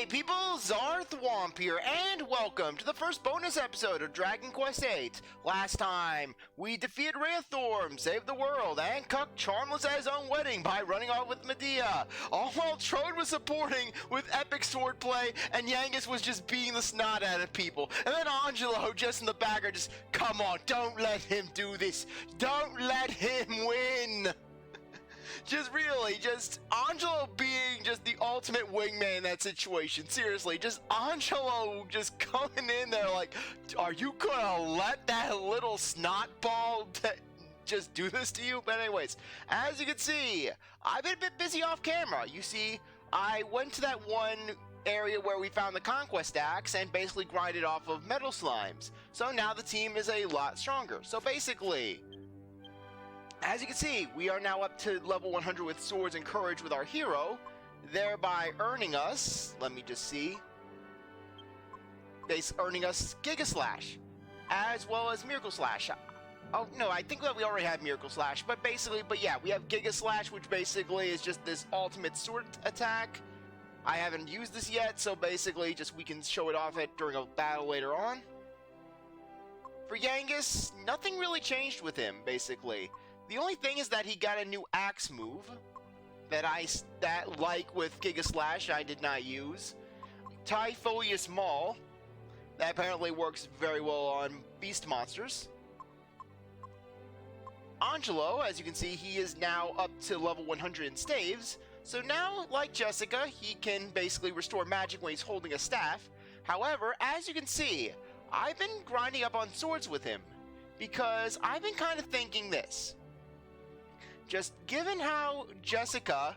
Hey people, CzarThwomp here, and welcome to the first bonus episode of Dragon Quest VIII. Last time, we defeated Raithorn, saved the world, and cucked Charmless at his own wedding by running off with Medea. All while Trode was supporting with epic swordplay, and Yangus was just beating the snot out of people. And then Angelo, just in the background, just, come on, don't let him do this. Don't let him win. Just Angelo being just the ultimate wingman in that situation. Seriously, just Angelo just coming in there like, are you gonna let that little snot ball just do this to you? But anyways, as you can see, I've been a bit busy off camera. You see, I went to that one area where we found the Conquest Axe and basically grinded off of metal slimes. So now the team is a lot stronger. So basically, as you can see, we are now up to level 100 with Swords and Courage with our hero, thereby earning us, let me just see, earning us Giga Slash, as well as Miracle Slash. Oh, no, I think that we already have Miracle Slash, but yeah, we have Giga Slash, which basically is just this ultimate sword attack. I haven't used this yet, so basically just we can show it off during a battle later on. For Yangus, nothing really changed with him, basically. The only thing is that he got a new axe move that like with Giga Slash I did not use. Typholius Maul, that apparently works very well on beast monsters. Angelo, as you can see, he is now up to level 100 in staves. So now, like Jessica, he can basically restore magic when he's holding a staff. However, as you can see, I've been grinding up on swords with him because I've been kind of thinking this. Just given how Jessica,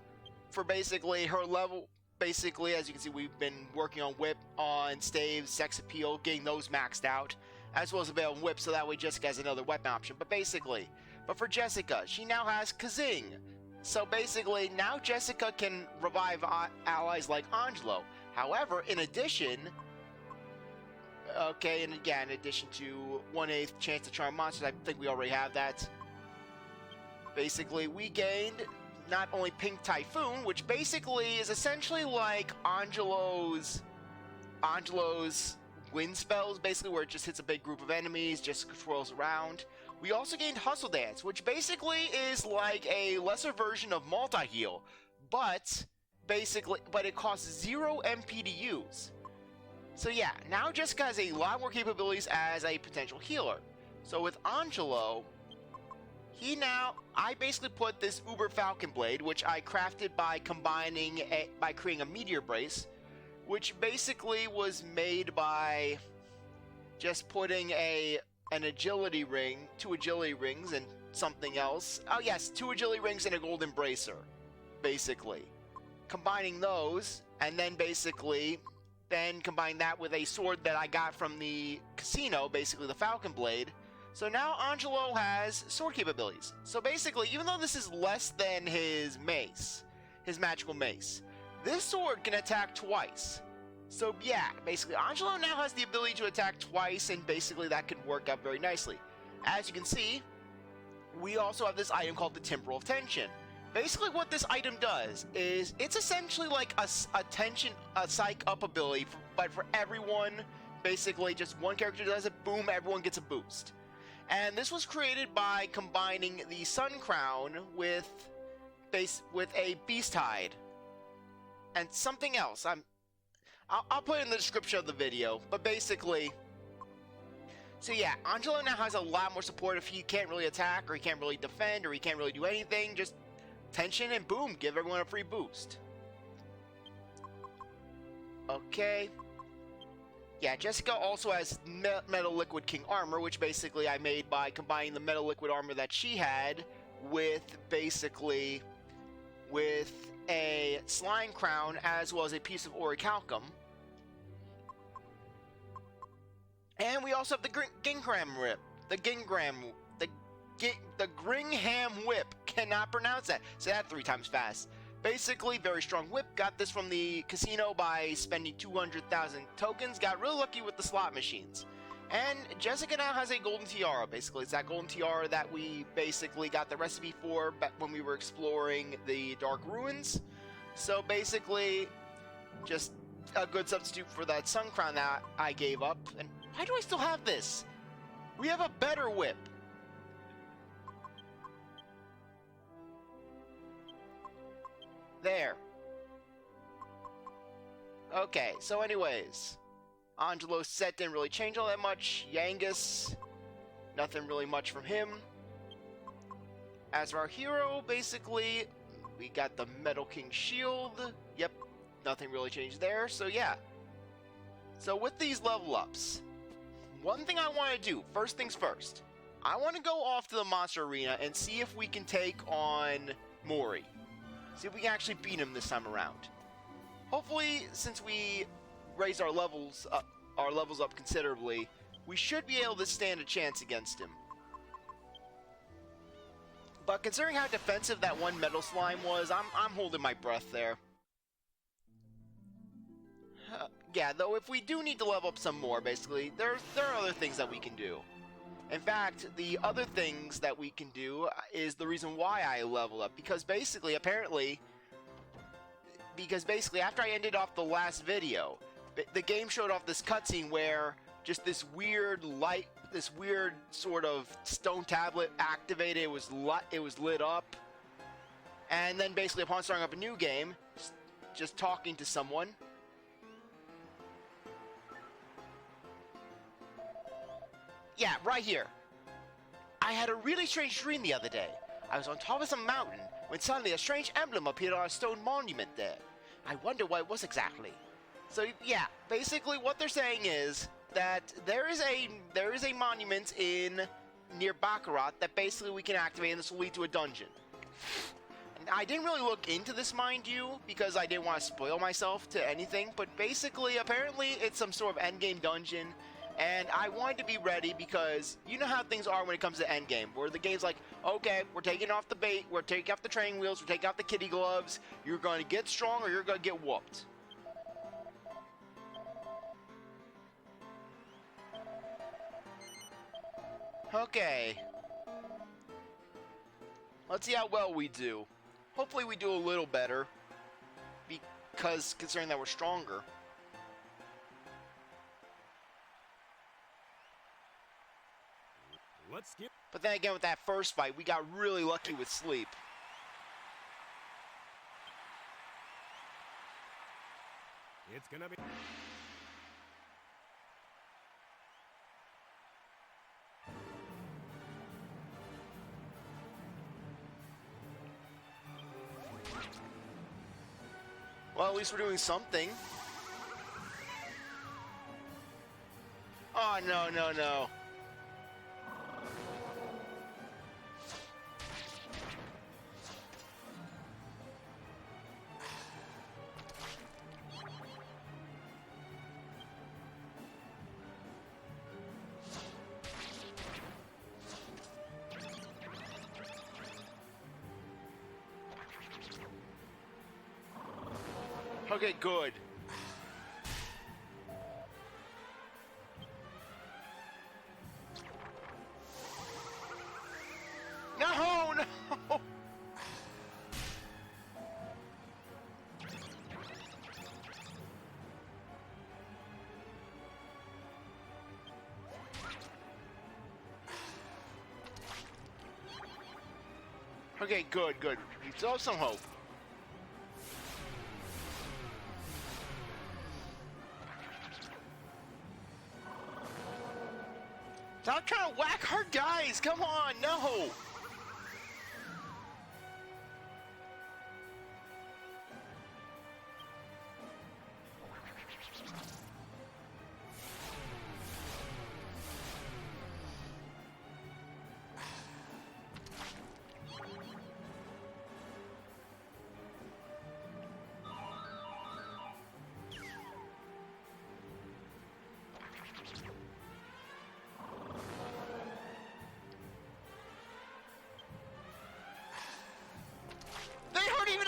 for basically her level, as you can see, we've been working on whip, on staves, sex appeal, getting those maxed out, as well as Veil and whip, so that way Jessica has another weapon option. But for Jessica, she now has Kazing. So basically, now Jessica can revive allies like Angelo. However, in addition, in addition to 1/8 chance to charm monsters, I think we already have that. Basically, we gained not only Pink Typhoon, which basically is essentially like Angelo's wind spells, basically where it just hits a big group of enemies, just swirls around. We also gained Hustle Dance, which basically is like a lesser version of multi-heal, but it costs 0 MP to use. So yeah, now Jessica has a lot more capabilities as a potential healer. So with Angelo, I basically put this Uber Falcon Blade, which I crafted by creating a Meteor Brace, which basically was made by just putting an agility ring, 2 agility rings, and something else. Oh yes, 2 agility rings and a golden bracer, basically. Combining those, and then combine that with a sword that I got from the casino, basically the Falcon Blade. So now Angelo has sword capabilities. So basically, even though this is less than his mace, his magical mace, this sword can attack twice. So yeah, basically Angelo now has the ability to attack twice, and basically that can work out very nicely. As you can see, we also have this item called the Temporal of Tension. Basically what this item does is, it's essentially like a psych up ability, but for everyone. Basically just one character does it, boom, everyone gets a boost. And this was created by combining the Sun Crown with a Beast Hide and something else. I'll put it in the description of the video, but basically, so yeah, Angelo now has a lot more support if he can't really attack, or he can't really defend, or he can't really do anything. Just tension and boom, give everyone a free boost. Okay. Yeah, Jessica also has Metal Liquid King Armor, which basically I made by combining the Metal Liquid Armor that she had with a Slime Crown, as well as a piece of Orichalcum. And we also have the Gingham Whip. The Gringham Whip. Cannot pronounce that. Say that 3 times fast. Basically, very strong whip. Got this from the casino by spending 200,000 tokens. Got really lucky with the slot machines. And Jessica now has a golden tiara. Basically, it's that golden tiara that we basically got the recipe for back when we were exploring the Dark Ruins. So basically, just a good substitute for that sun crown that I gave up. And why do I still have this? We have a better whip. There. Okay, so anyways, Angelo's set didn't really change all that much. Yangus, nothing really much from him. As for our hero, basically, we got the Metal King shield. Yep, nothing really changed there, so yeah. So with these level ups, one thing I want to do, first things first, I want to go off to the monster arena and see if we can take on Morrie. See if we can actually beat him this time around. Hopefully, since we raised our levels up considerably, we should be able to stand a chance against him. But considering how defensive that one metal slime was, I'm holding my breath there. Yeah, though if we do need to level up some more, basically, there are other things that we can do. In fact, the other things that we can do is the reason why I level up, because basically, apparently, after I ended off the last video, the game showed off this cutscene where just this weird light, this weird sort of stone tablet activated, it was lit up, and then basically upon starting up a new game, just talking to someone, yeah, right here. I had a really strange dream the other day. I was on top of some mountain when suddenly a strange emblem appeared on a stone monument there. I wonder what it was exactly. So yeah, basically what they're saying is that there is a monument near Baccarat that basically we can activate, and this will lead to a dungeon. And I didn't really look into this, mind you, because I didn't want to spoil myself to anything, but basically, apparently, it's some sort of endgame dungeon. And I wanted to be ready because you know how things are when it comes to endgame, where the game's like, okay, we're taking off the bait, we're taking off the training wheels, we're taking off the kitty gloves, you're going to get strong or you're going to get whooped. Okay. Let's see how well we do. Hopefully we do a little better, because considering that we're stronger. But then again, with that first fight, we got really lucky with sleep. It's gonna be. Well, at least we're doing something. Oh, no, no, no. Okay, good. No, no! Okay, good, good. We still have some hope. Stop trying to whack her guys! Come on, no!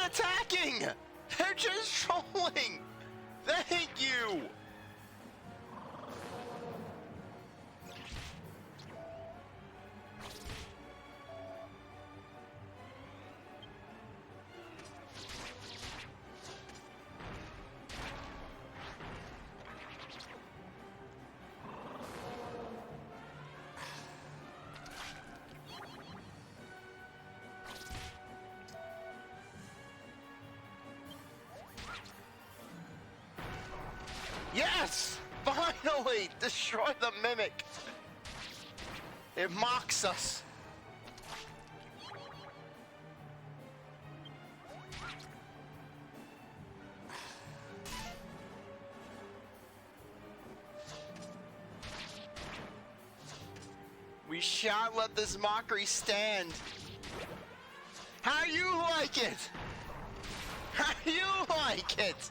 Attacking! They're just trolling! Thank you! Yes! Finally! Destroy the mimic! It mocks us. We shan't let this mockery stand. How you like it? How you like it?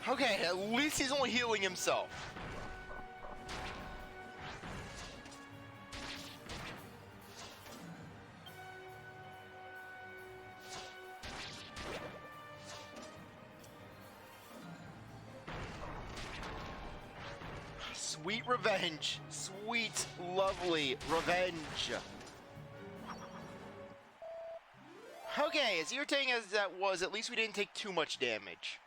Okay, at least he's only healing himself. Sweet revenge. Sweet, lovely revenge. Okay, as irritating as that was, at least we didn't take too much damage.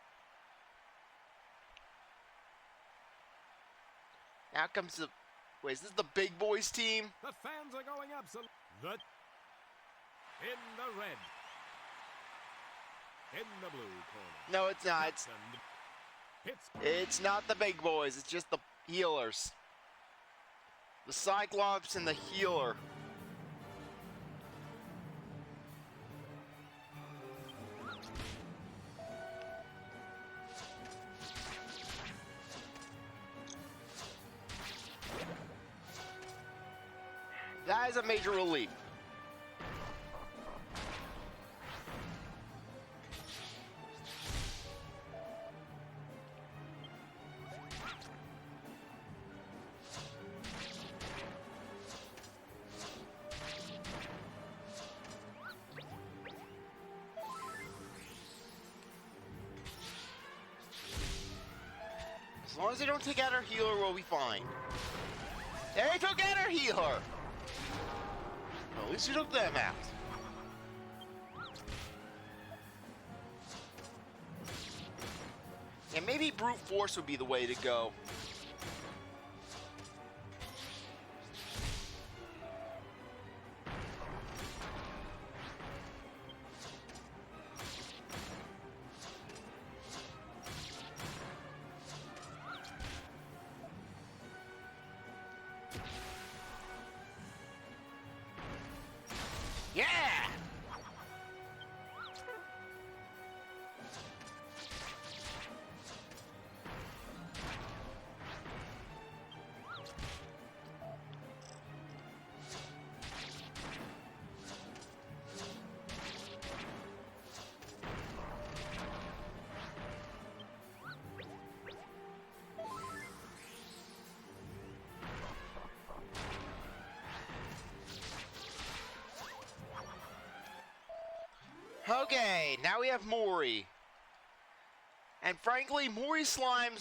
Now comes the... Wait, is this the big boys team? The fans are going absolutely. In the red. In the blue corner. No, it's not. It's not the big boys. It's just the healers. The Cyclops and the healer. That is a major relief. As long as they don't take out our healer, we'll be fine. They took out our healer! Well, at least we took them out. Yeah, maybe brute force would be the way to go. Yeah! Okay, now we have Morrie. And frankly, Morrie's slime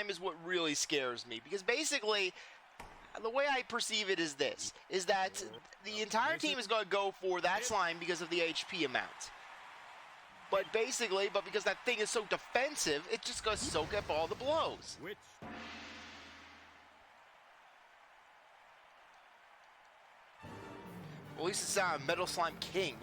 is what really scares me. Because basically, the way I perceive it is this. Is that the entire team is going to go for that slime because of the HP amount. But basically, because that thing is so defensive, it's just going to soak up all the blows. Well, at least it's not a Metal Slime King.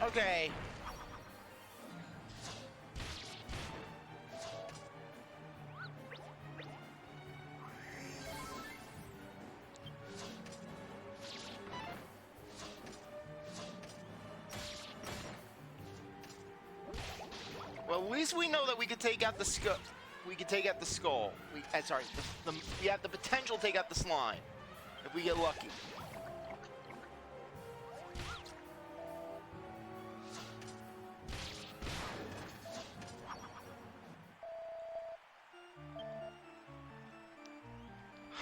Okay. Well, at least we know that we can take out the skull. We can take out the skull. Sorry, we have the potential to take out the slime if we get lucky.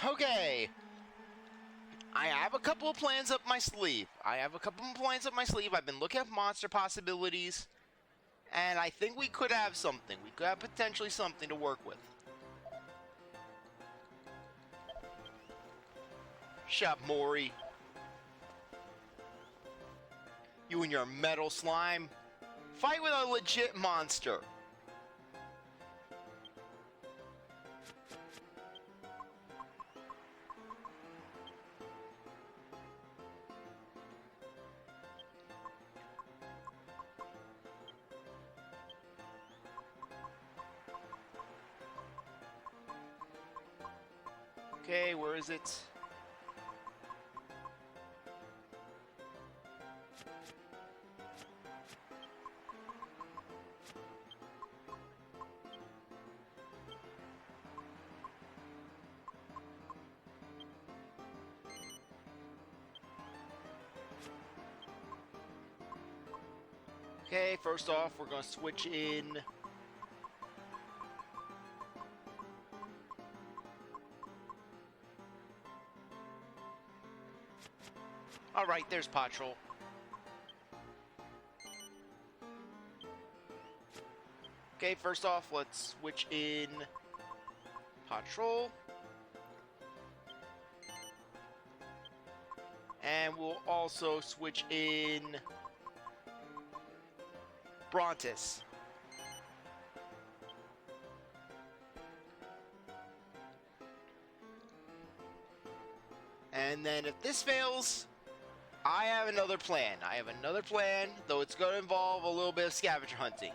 Okay. I have a couple of plans up my sleeve. I've been looking at monster possibilities. And I think we could have something. We could have potentially something to work with. Shut up, Morrie. You and your metal slime. Fight with a legit monster. Okay, where is it? Okay, first off, we're going to switch in. Alright, there's Patrol. Okay, first off, let's switch in Patrol. And we'll also switch in Brontis. And then if this fails, I have another plan. Though it's going to involve a little bit of scavenger hunting.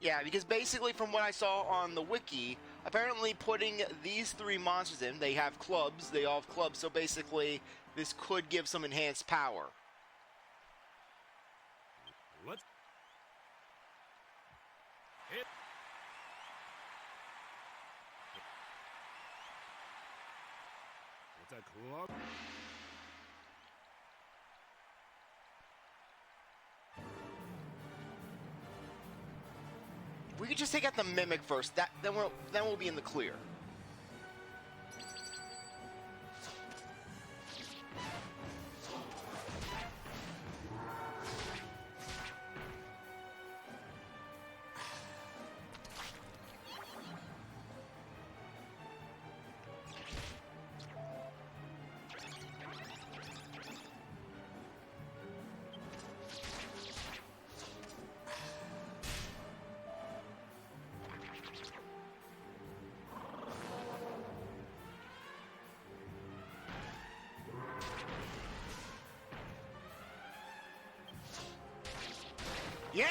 Yeah, because basically from what I saw on the wiki, apparently putting these three monsters in, they have clubs, so basically this could give some enhanced power. Let's hit. It's a club. If we could just take out the Mimic first, then we'll be in the clear. Yeah!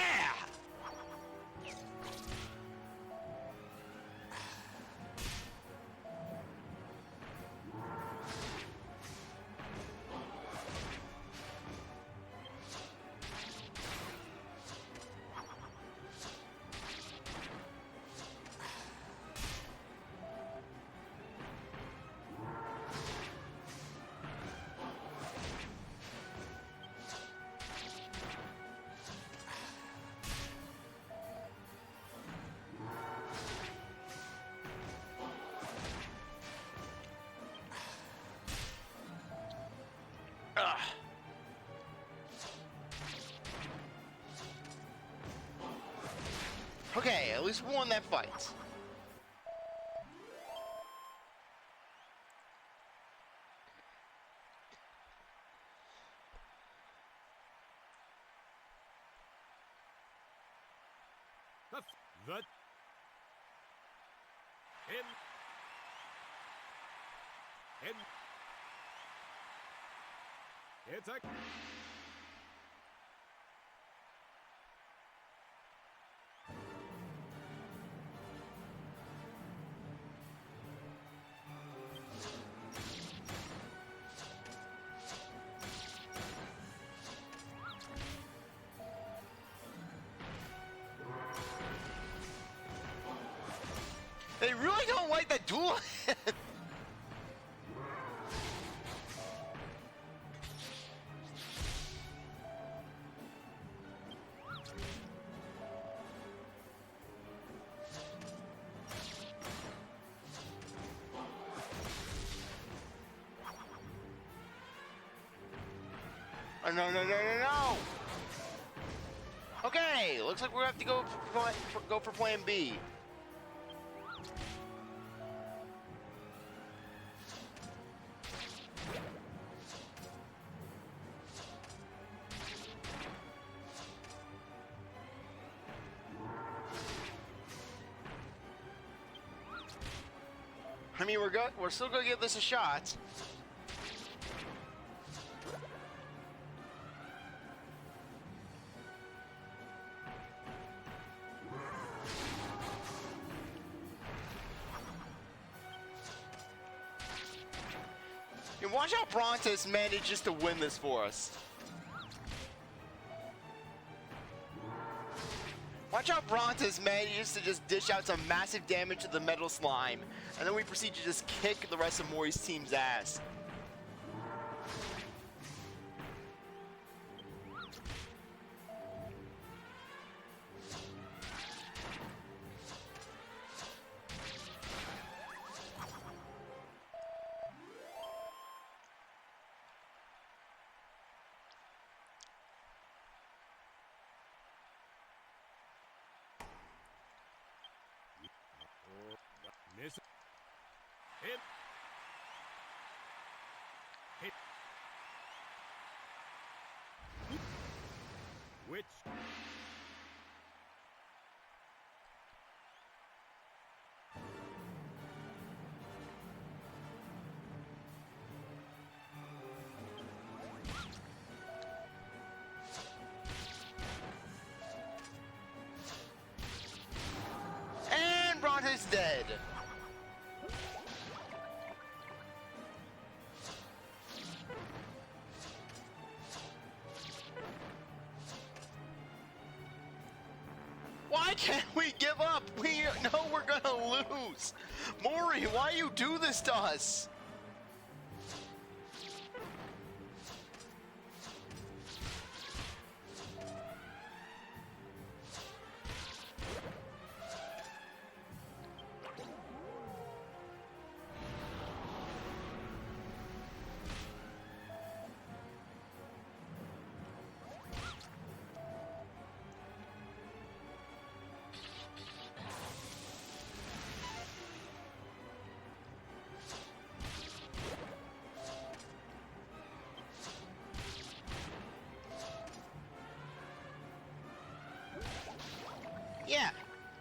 Ugh. Okay, at least we won that fight. The in it's a They really don't like that duel. Oh, no, no, no, no, no! Okay, looks like we're gonna have to go for plan B. I mean, we're still gonna give this a shot. And watch how Brontes manages to win this for us. Watch how Brontes manages to just dish out some massive damage to the metal slime, and then we proceed to just kick the rest of Morrie's team's ass. miss hit hit which And Bronte's dead. Why can't we give up? We know we're gonna lose. Morrie, why you do this to us?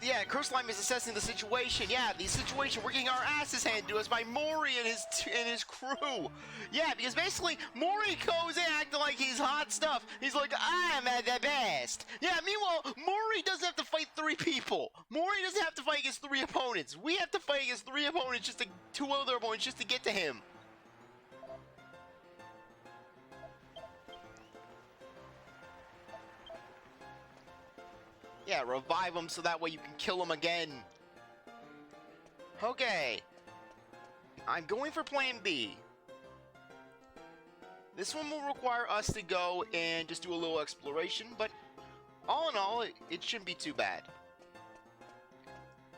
Yeah, Curse Slime is assessing the situation. Yeah, the situation, we're getting our asses handed to us by Morrie and his crew. Yeah, because basically, Morrie goes in acting like he's hot stuff. He's like, I'm at the best. Yeah, meanwhile, Morrie doesn't have to fight 3 people. Morrie doesn't have to fight against 3 opponents. We have to fight against 3 opponents, 2 other opponents, just to get to him. Yeah, revive him so that way you can kill him again. Okay. I'm going for plan B. This one will require us to go and just do a little exploration, but all in all, it shouldn't be too bad.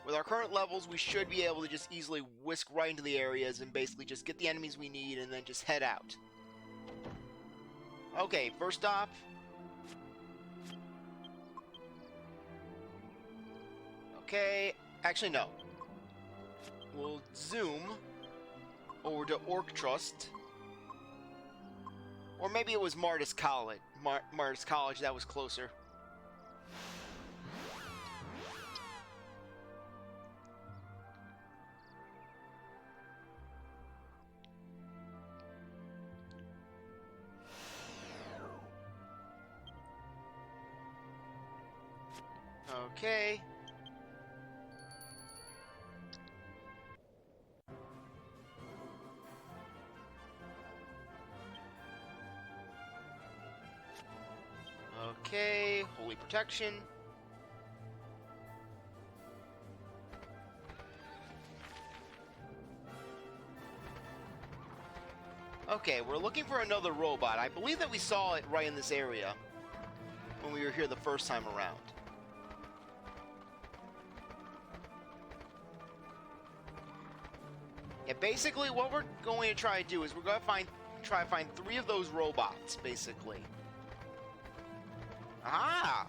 With our current levels, we should be able to just easily whisk right into the areas and basically just get the enemies we need and then just head out. Okay, first stop. Okay, actually no. We'll zoom over to Orc Trust. Or maybe it was Martis College. Martis College, that was closer. Okay. Okay, holy protection. Okay, we're looking for another robot. I believe that we saw it right in this area when we were here the first time around. Yeah, basically what we're going to try to do is we're going to try to find 3 of those robots, basically. Ah!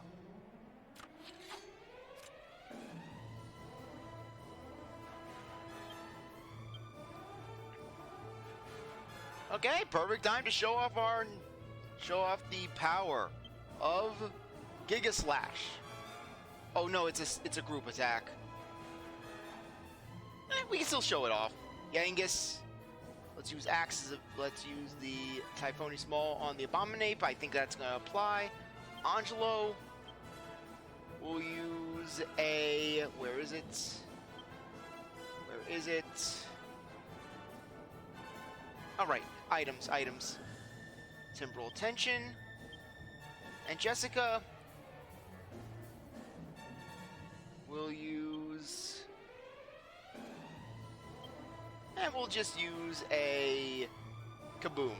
Okay, perfect time to show off the power of Giga Slash. Oh no, it's a group attack. We can still show it off. Genghis. Let's use axes. Let's use the Typhony Small on the Abominape. I think that's gonna apply. Angelo. We'll use a. Where is it? Where is it? Alright, items. Temporal Tension. And Jessica. We'll use. And we'll just use a Kaboom.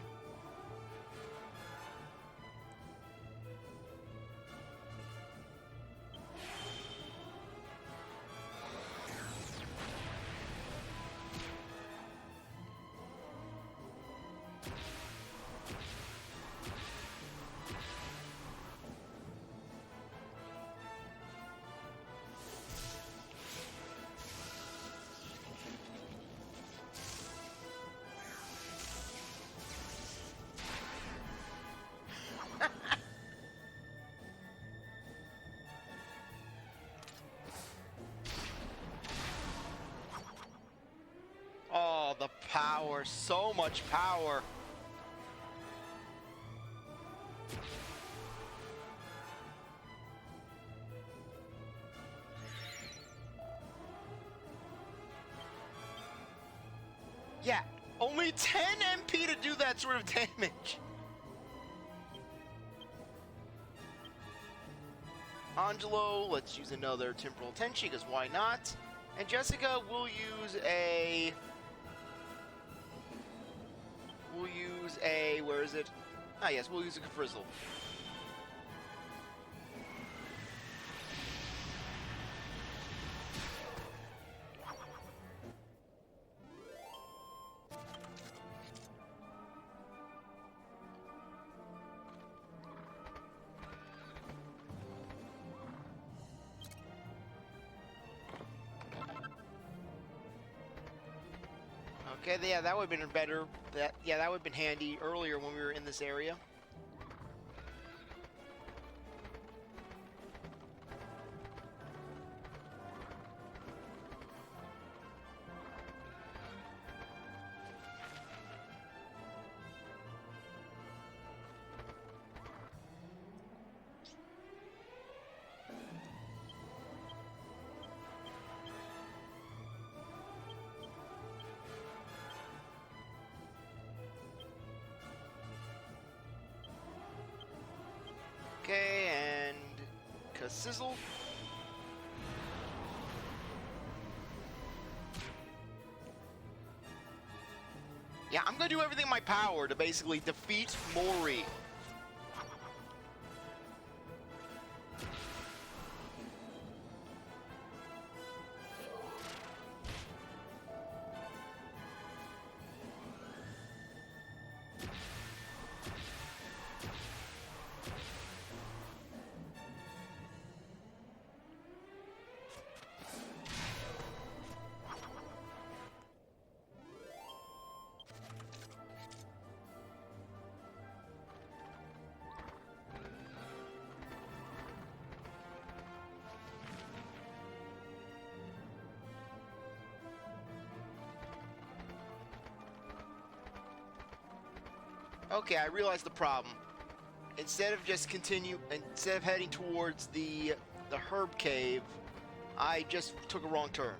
Oh, the power. So much power. Yeah, only 10 MP to do that sort of damage. Angelo, let's use another Temporal Tenchi, because why not? And Jessica, we'll use a... Where is it? Ah, yes, we'll use a Frizzle. Okay, yeah, that would have been better. That would have been handy earlier when we were in this area. Okay, and Sizzle. Yeah, I'm gonna do everything in my power to basically defeat Morrie. Okay, I realized the problem. Instead of heading towards the the herb cave, I just took a wrong turn.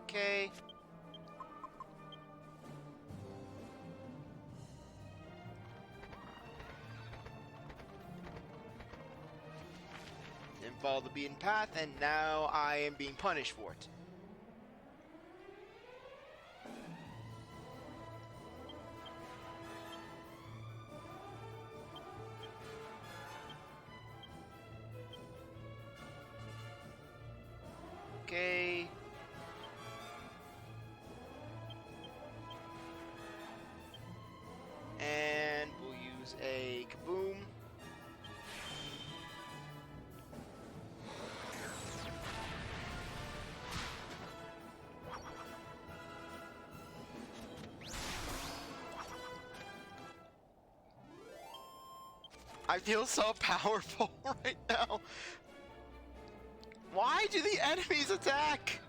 Okay. Didn't follow the beaten path, and now I am being punished for it. Okay. And we'll use a kaboom. I feel so powerful right now. Why do the enemies attack?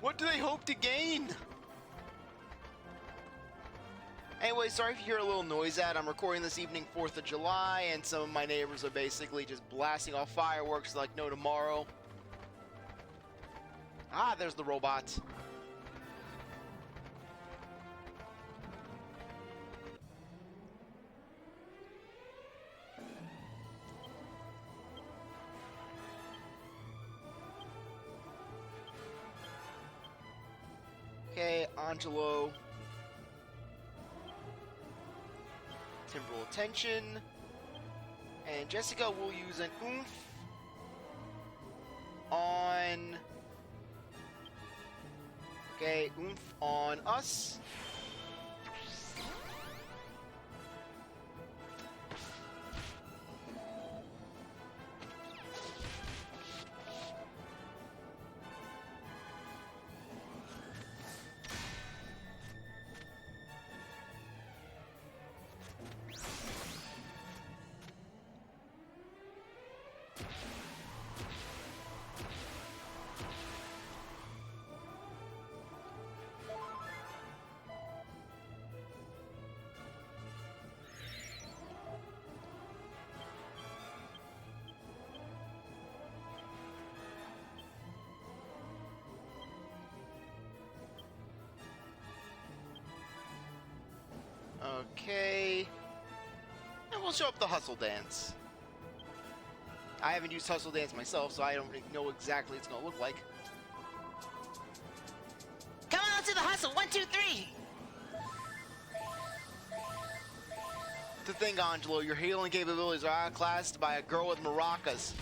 What do they hope to gain? Anyway, sorry if you hear a little noise at. I'm recording this evening, 4th of July, and some of my neighbors are basically just blasting off fireworks like no tomorrow. Ah, there's the robot. Okay, Angelo. Temporal Attention. And Jessica will use an oomph on... Okay, oomph on us. Okay. And we'll show up the Hustle Dance. I haven't used Hustle Dance myself, so I don't really know exactly what it's going to look like. Come on to the hustle. 1, 2, 3. To think, Angelo, your healing capabilities are outclassed by a girl with maracas.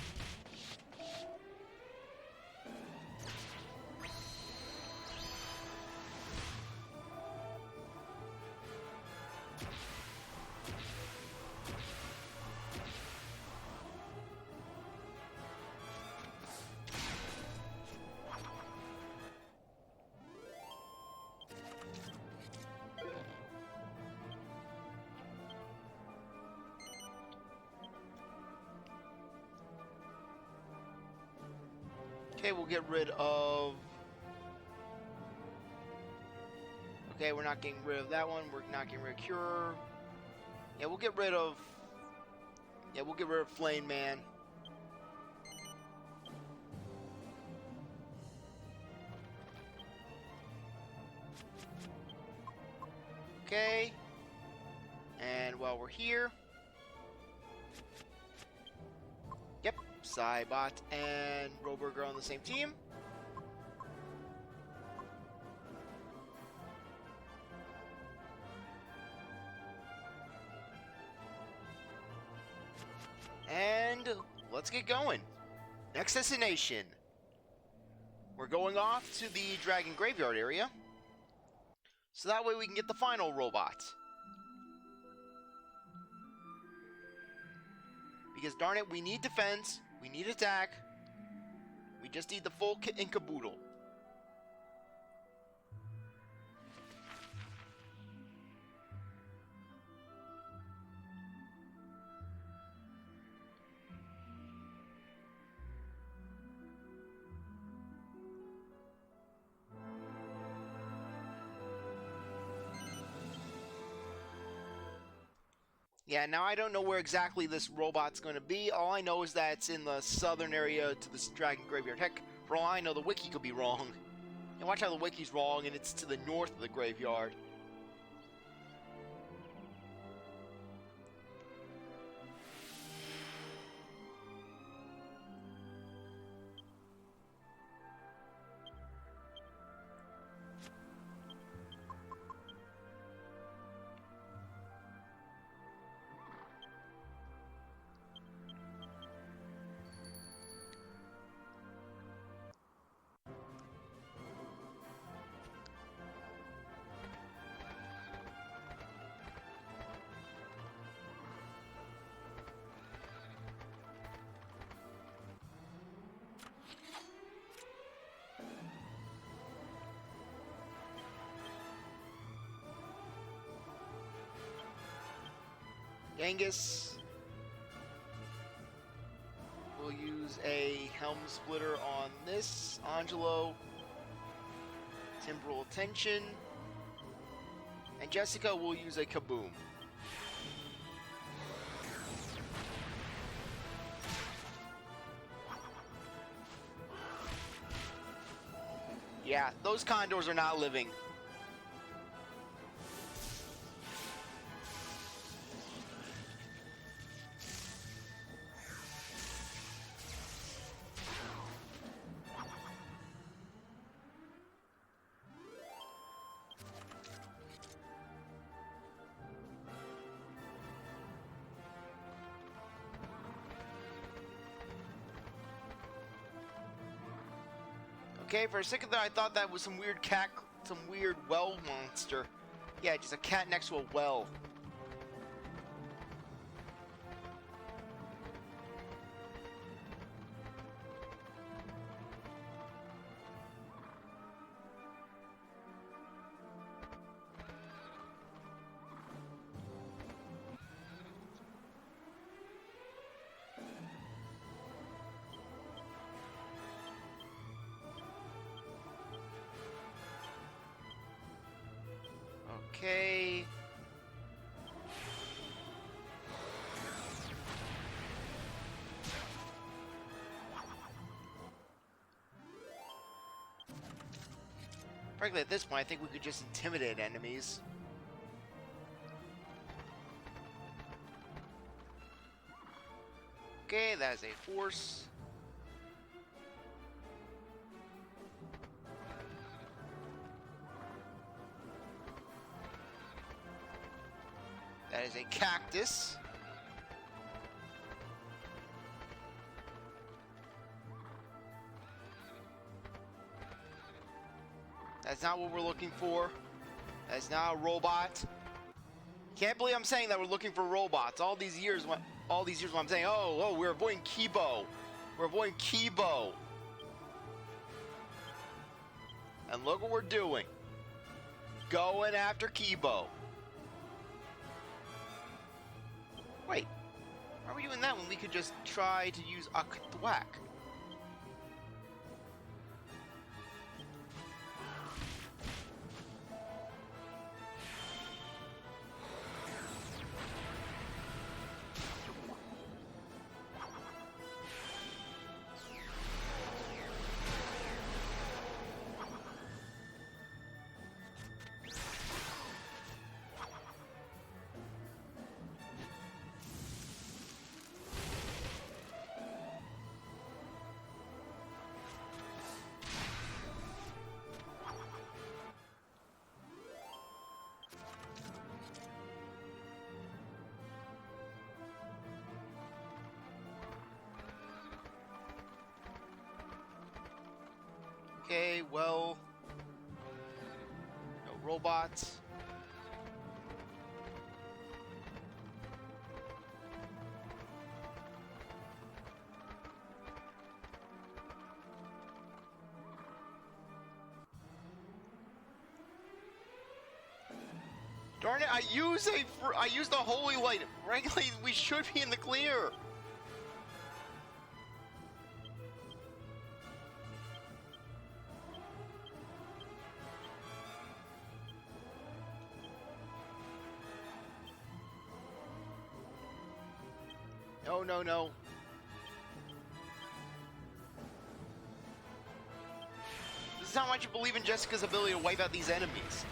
Okay, we'll get rid of... Okay, we're not getting rid of that one. We're not getting rid of Cure. Yeah, we'll get rid of... Yeah, we'll get rid of Flame Man. Okay. And while we're here... Yep, Cybot and Roberg are on the same team. And let's get going. Next destination. We're going off to the Dragon Graveyard area. So that way we can get the final robot. Because darn it, we need defense, we need attack, we just need the full kit and caboodle. Yeah, now I don't know where exactly this robot's going to be. All I know is that it's in the southern area to this dragon graveyard. Heck, for all I know, the wiki could be wrong. And watch how the wiki's wrong, and it's to the north of the graveyard. Genghis will use a Helm Splitter on this. Angelo, Temporal Attention. And Jessica will use a Kaboom. Yeah, those condors are not living. Okay, for a second there I thought that was some weird cat, some weird well monster. Yeah, just a cat next to a well. Okay. Frankly, at this point, I think we could just intimidate enemies. Okay, that is a force. That is a cactus. That's not what we're looking for. That's not a robot. Can't believe I'm saying that we're looking for robots. All these years when I'm saying, oh, we're avoiding Kibo. We're avoiding Kibo. And look what we're doing. Going after Kibo. Wait, why are we doing that when we could just try to use a thwack? Okay, well, no robots. Darn it, I used the holy light. Frankly, we should be in the clear. No, no, no. This is how much you believe in Jessica's ability to wipe out these enemies.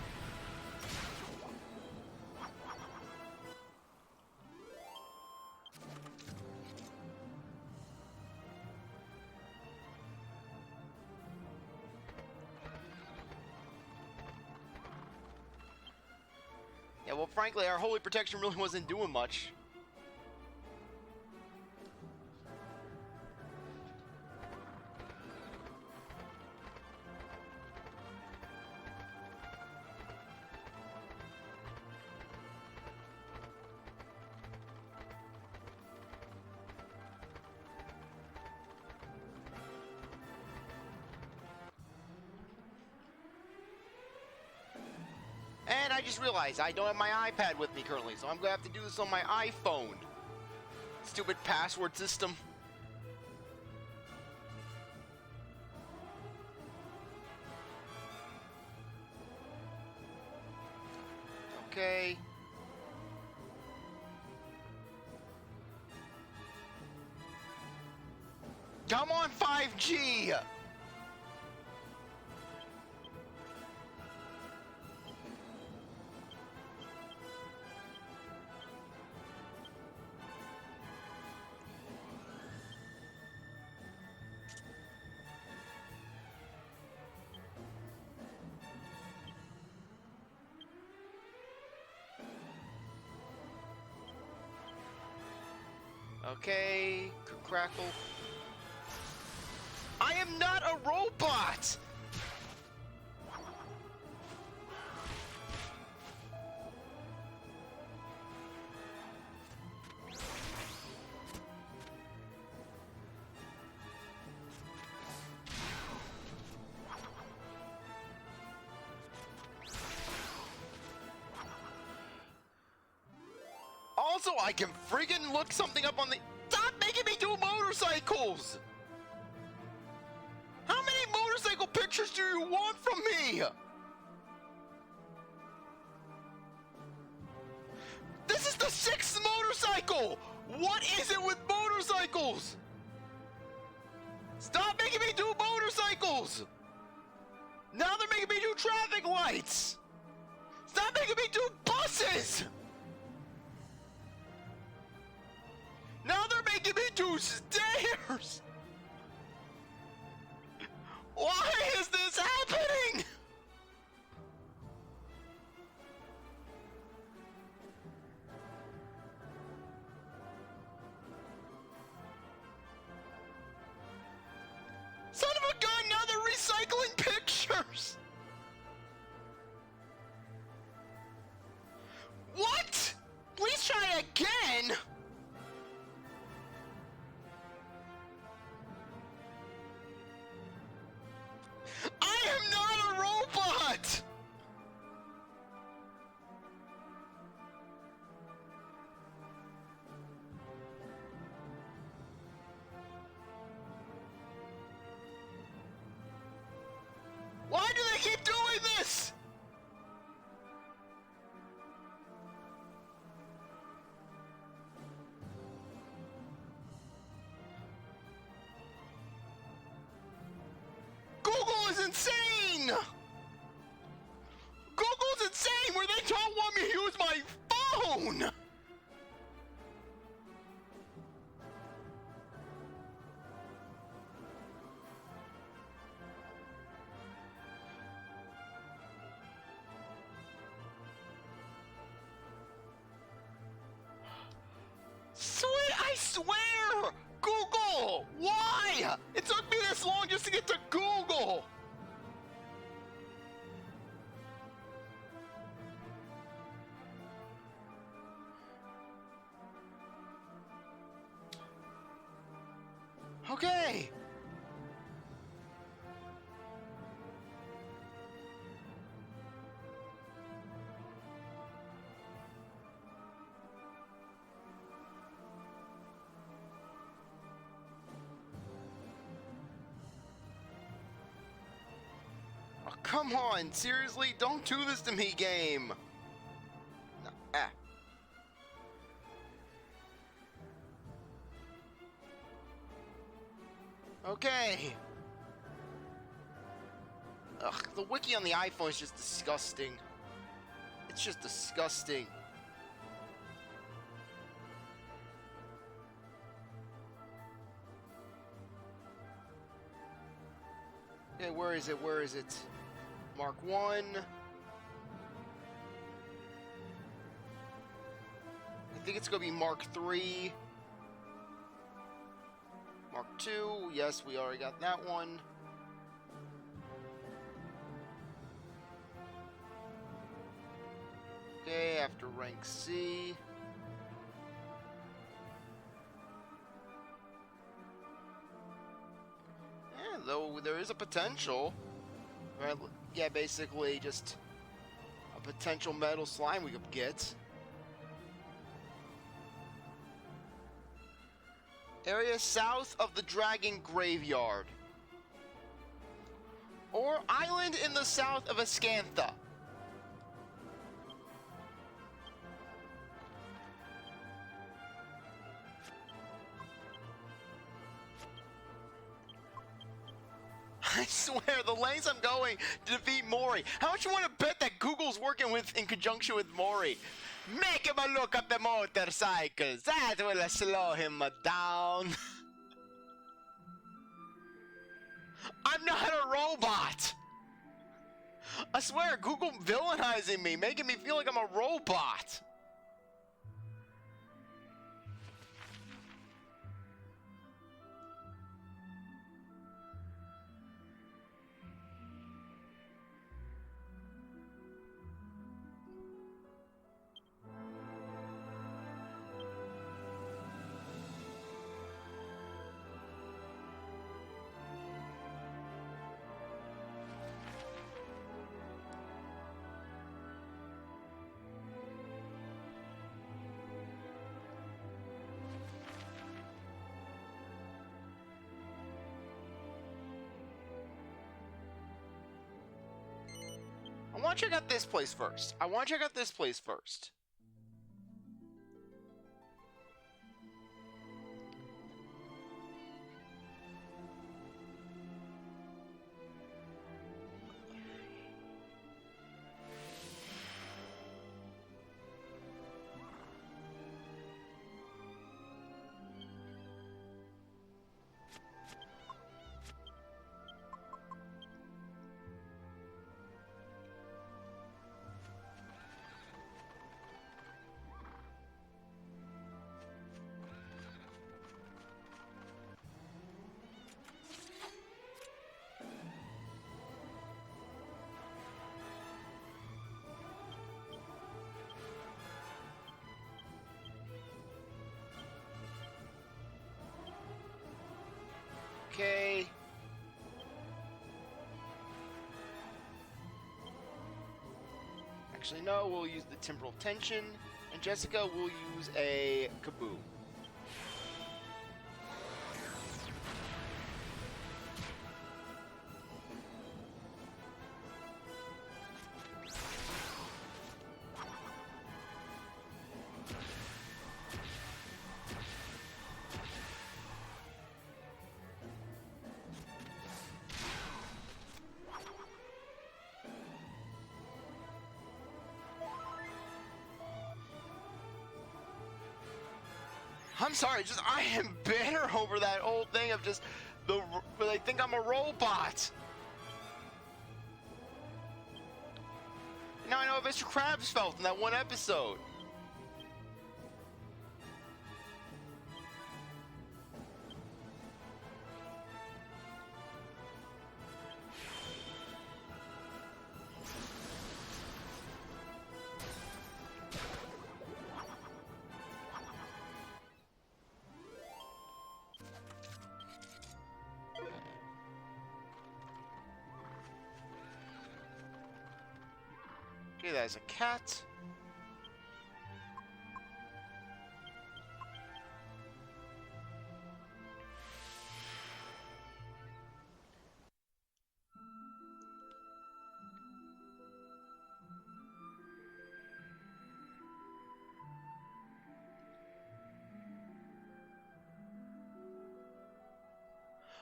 Yeah, well, frankly, our holy protection really wasn't doing much. And I just realized I don't have my iPad with me currently, so I'm going to have to do this on my iPhone. Stupid password system. Okay. Come on, 5G! Okay, crackle. I am not a robot! Also, I can friggin' look something up on the... Stop making me do motorcycles! How many motorcycle pictures do you want from me? This is the 6th motorcycle! What is it with motorcycles? Stop making me do motorcycles! Now they're making me do traffic lights! Stop making me do buses! Now they're making me do stairs! Why is this happening? Son of a gun, now they're recycling pictures! What? Please try again! I am not a robot! Why do they keep doing this? Google is insane! Google's insane where they don't want me to use my phone! I swear! Google! Why? It took me this long just to get to Google! Okay. Oh, come on, seriously? Don't do this to me, game. No, ah. Okay. Ugh, the wiki on the iPhone is just disgusting. It's just disgusting. Okay, where is it? Where is it? Mark 1. I think it's going to be Mark 3. Mark 2. Yes, we already got that one. Okay, after rank C. Yeah, though there is a potential. Right? Yeah, basically just a potential metal slime we could get. Area south of the Dragon Graveyard. Or island in the south of Ascantha. I swear, the lengths I'm going to defeat Morrie. How much you want to bet that Google's working with in conjunction with Morrie? Make him a look at the motorcycles. That will slow him down. I'm not a robot. I swear, Google villainizing me, making me feel like I'm a robot. I want to check out this place first. Okay. Actually, no, we'll use the Temporal Tension, and Jessica will use a Kaboom. I'm sorry, just I am bitter over that whole thing of just where they think I'm a robot. Now I know what Mr. Krabs felt in that one episode. Okay, that is a cat.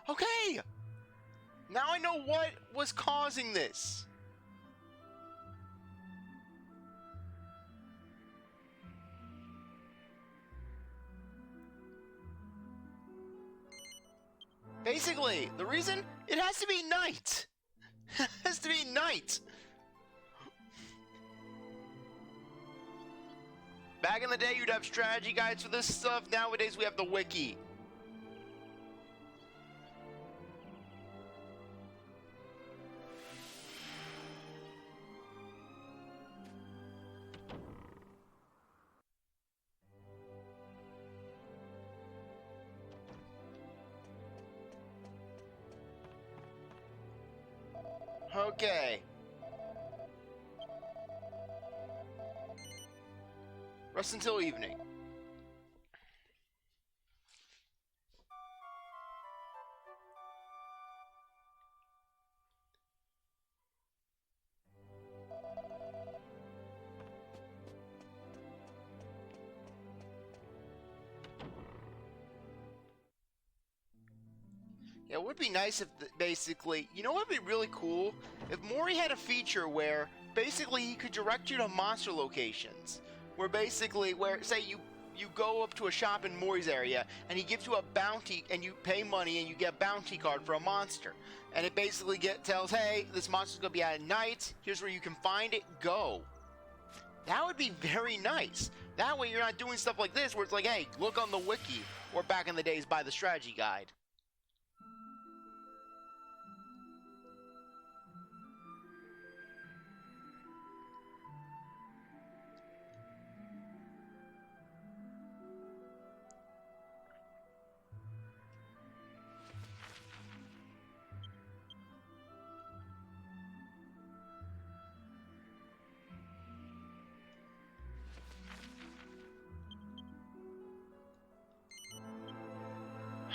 Okay! Now I know what was causing this. Basically, the reason, it has to be night. It has to be night. Back in the day, you'd have strategy guides for this stuff. Nowadays, we have the wiki. Okay. Rest until evening. Yeah, it would be nice if, basically, you know what would be really cool? If Morrie had a feature where, basically, he could direct you to monster locations. Where basically, say you go up to a shop in Morrie's area, and he gives you a bounty, and you pay money, and you get a bounty card for a monster. And it basically tells, hey, this monster's gonna be out at night, here's where you can find it, go. That would be very nice. That way you're not doing stuff like this, where it's like, hey, look on the wiki, or back in the days, buy the strategy guide.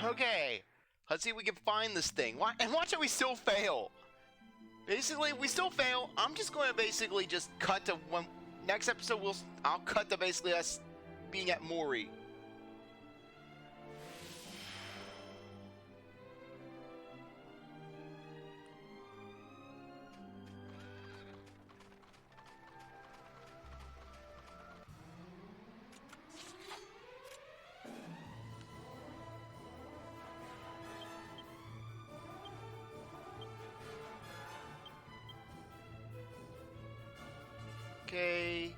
Okay, let's see if we can find this thing. And watch how we still fail. Basically, we still fail. I'm just going to basically just cut to one. Next episode, I'll cut to basically us being at Morrie. Okay.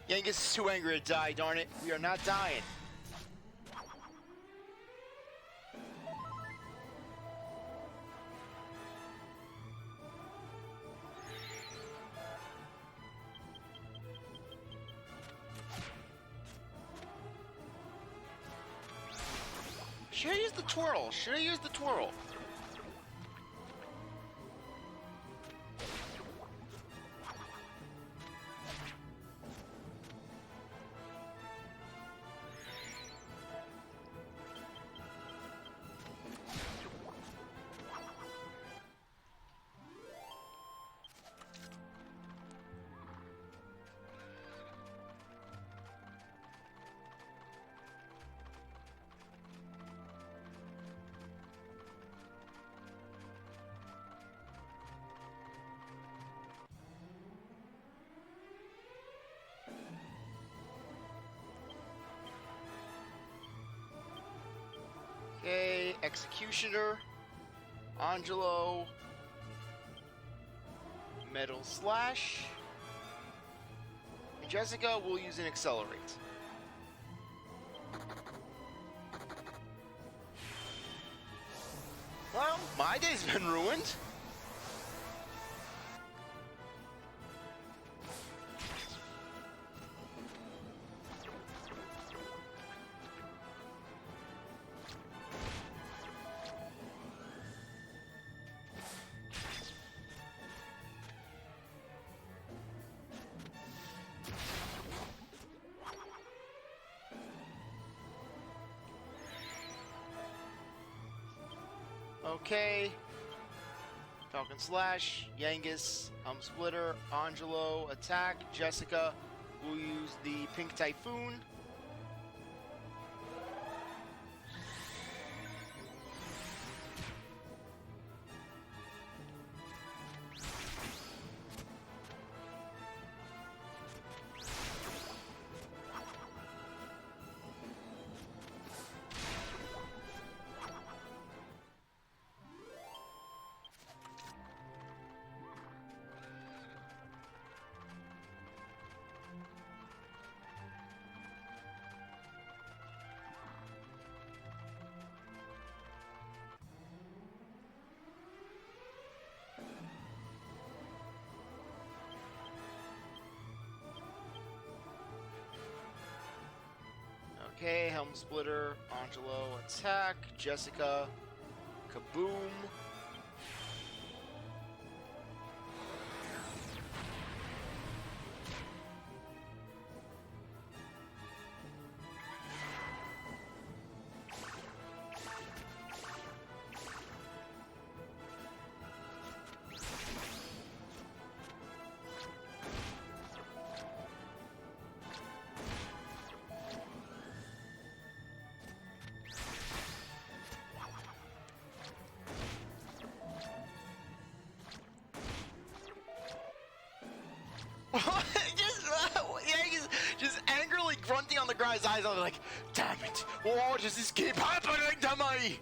Genghis is too angry to die, darn it. We are not dying. Should I use the twirl? Should I use the twirl? Okay, Executioner, Angelo, Metal Slash, and Jessica will use an Accelerate. Well, my day's been ruined. Okay. Falcon Slash, Yangus, Helm Splitter, Angelo, attack. Jessica will use the Pink Typhoon. Okay, Helm Splitter, Angelo, attack. Jessica, kaboom. just angrily grunting on the guy's eyes. I'm like, damn it! Why does this keep happening to me?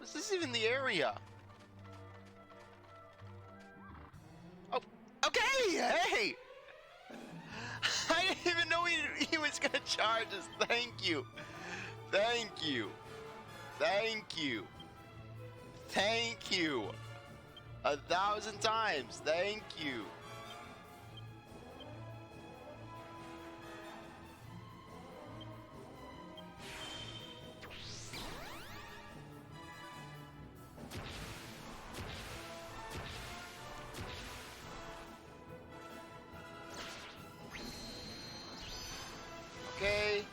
Is this even the area? Oh, okay, hey! I didn't even know he was gonna charge us. Thank you. Thank you. Thank you. Thank you. 1,000 times. Thank you. Okay.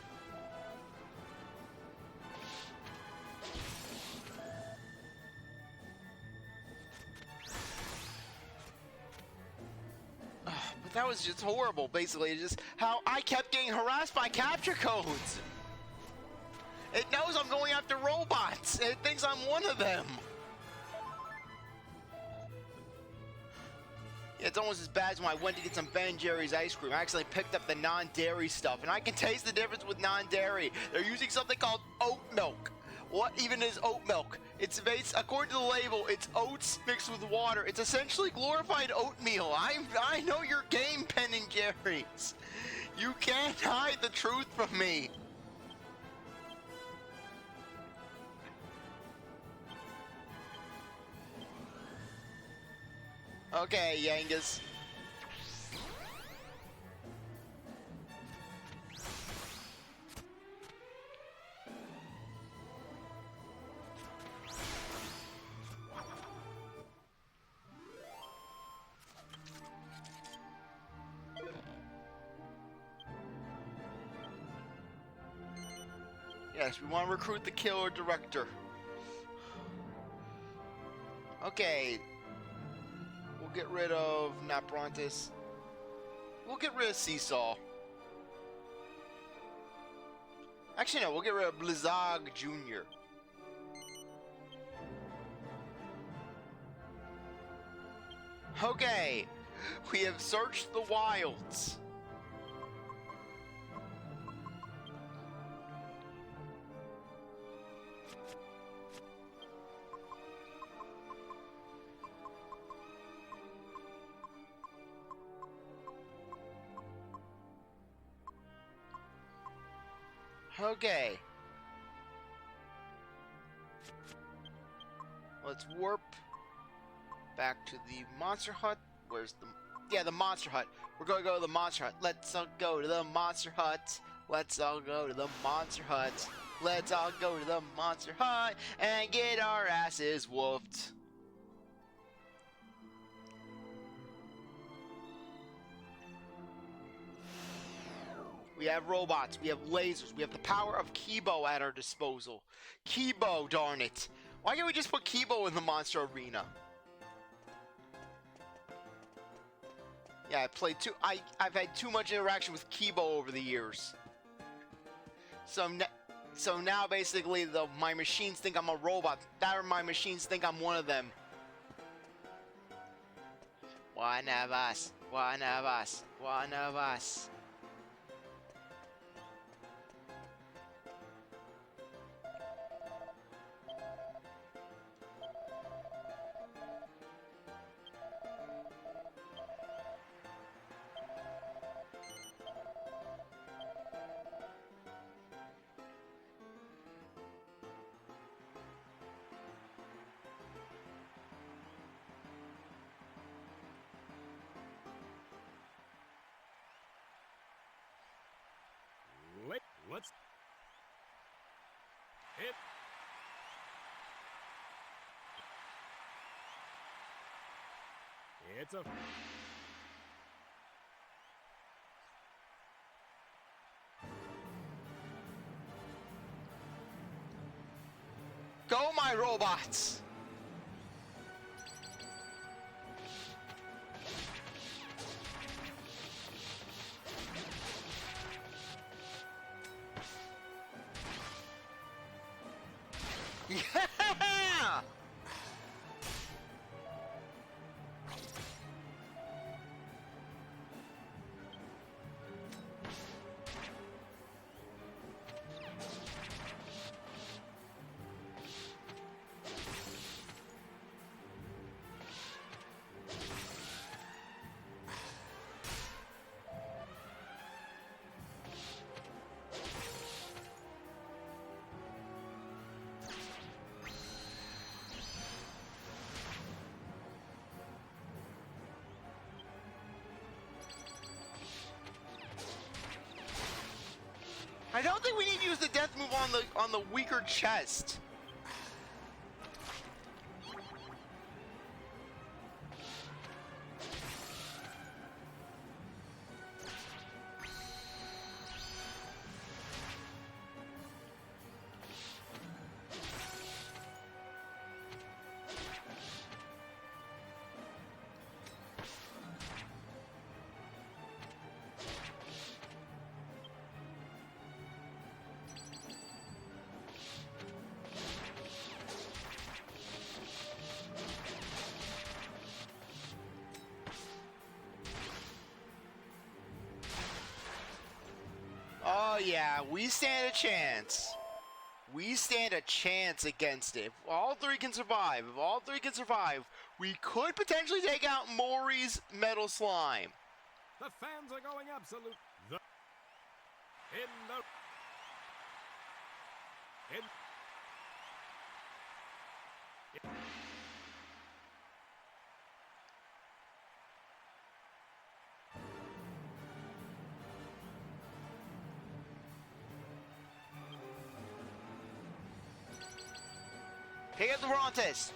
But that was just horrible, basically. Just how I kept getting harassed by capture codes. It knows I'm going after robots. It thinks I'm one of them. Yeah, it's almost as bad as when I went to get some Ben & Jerry's ice cream. I actually picked up the non-dairy stuff, and I can taste the difference with non-dairy. They're using something called oat milk. What even is oat milk? It's based, according to the label, it's oats mixed with water. It's essentially glorified oatmeal. I know your game, Ben & Jerry's. You can't hide the truth from me. Okay, Yangus. Yes, we want to recruit the killer director. Okay. We'll get rid of not Brontis. We'll get rid of Seesaw. Actually, no, we'll get rid of Blizzard Jr. Okay, we have searched the wilds. Okay. Let's warp back to the monster hut. Where's the... Yeah, the monster hut. We're gonna go to the monster hut. Let's all go to the monster hut. Let's all go to the monster hut. Let's all go to the monster hut and get our asses whooped. We have robots, we have lasers, we have the power of Kibo at our disposal. Kibo, darn it. Why can't we just put Kibo in the monster arena? Yeah, I've had too much interaction with Kibo over the years. So now basically my machines think I'm a robot. That or my machines think I'm one of them. One of us. One of us. One of us. Let's hit. It's a Go, my robots! Yeah! I don't think we need to use the death move on the weaker chest. Oh yeah, we stand a chance. We stand a chance against it. If all three can survive, we could potentially take out Morrie's metal slime. The fans are going absolute. In the Pick up the Rontes.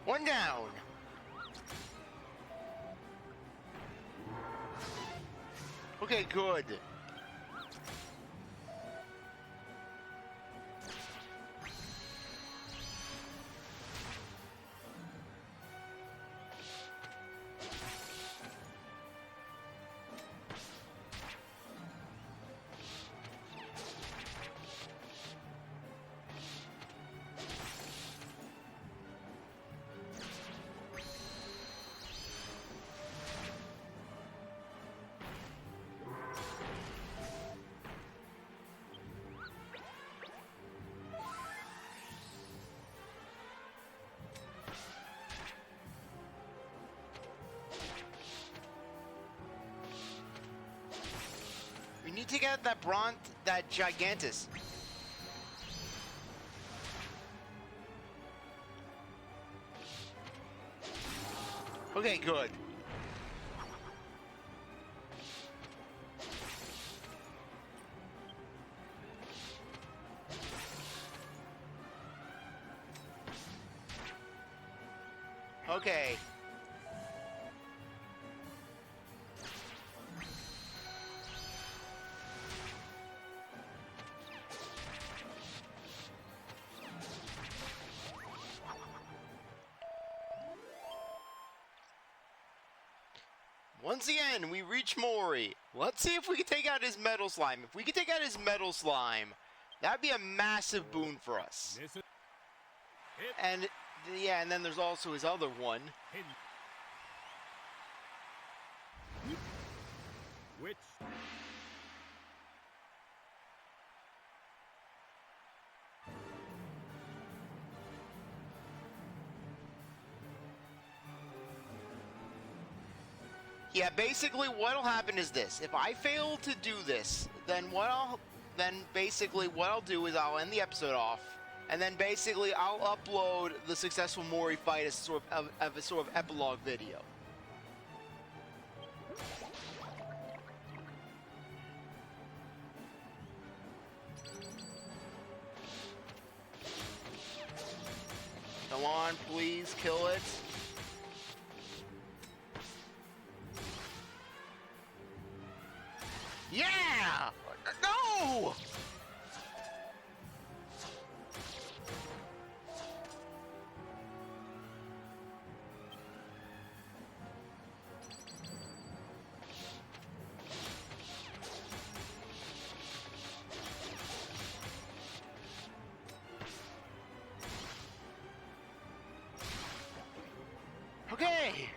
One down. Okay, good. We need to get that that Gigantus. Okay, good. Okay. Once again, we reach Morrie. Let's see if we can take out his Metal Slime. If we can take out his Metal Slime, that'd be a massive boon for us. This is it. And yeah, and then there's also his other one. Which Yeah, basically what'll happen is this. If I fail to do this, then basically what I'll do is I'll end the episode off, and then basically I'll upload the successful Morrie fight as sort of a sort of epilogue video. Come on, please kill it. Yeah! No! Okay.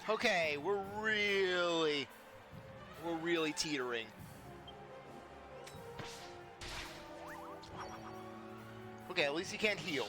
Okay, we're really teetering. Okay, at least he can't heal.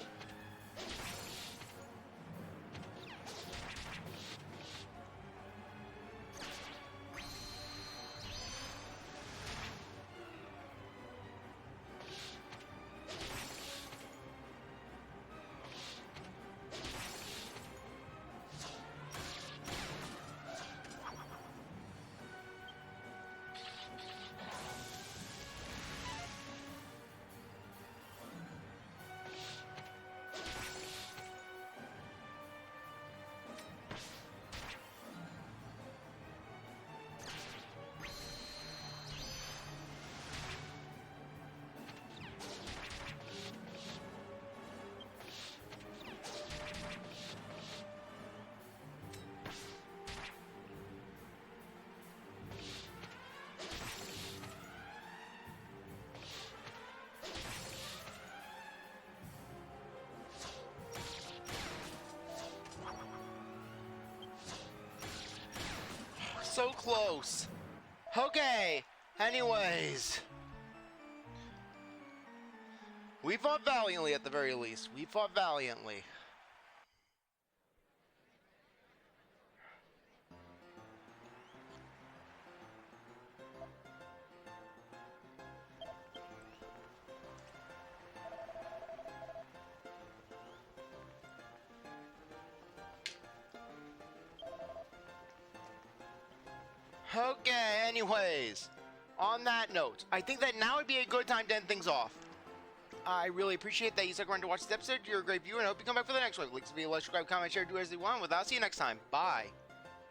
So close. Okay, anyways. We fought valiantly at the very least. We fought valiantly. Okay, anyways, on that note, I think that now would be a good time to end things off. I really appreciate that you stuck around to watch this episode. You're a great viewer, and I hope you come back for the next one. Links to be like, subscribe, comment, share, do as you want. With that, I'll see you next time. Bye.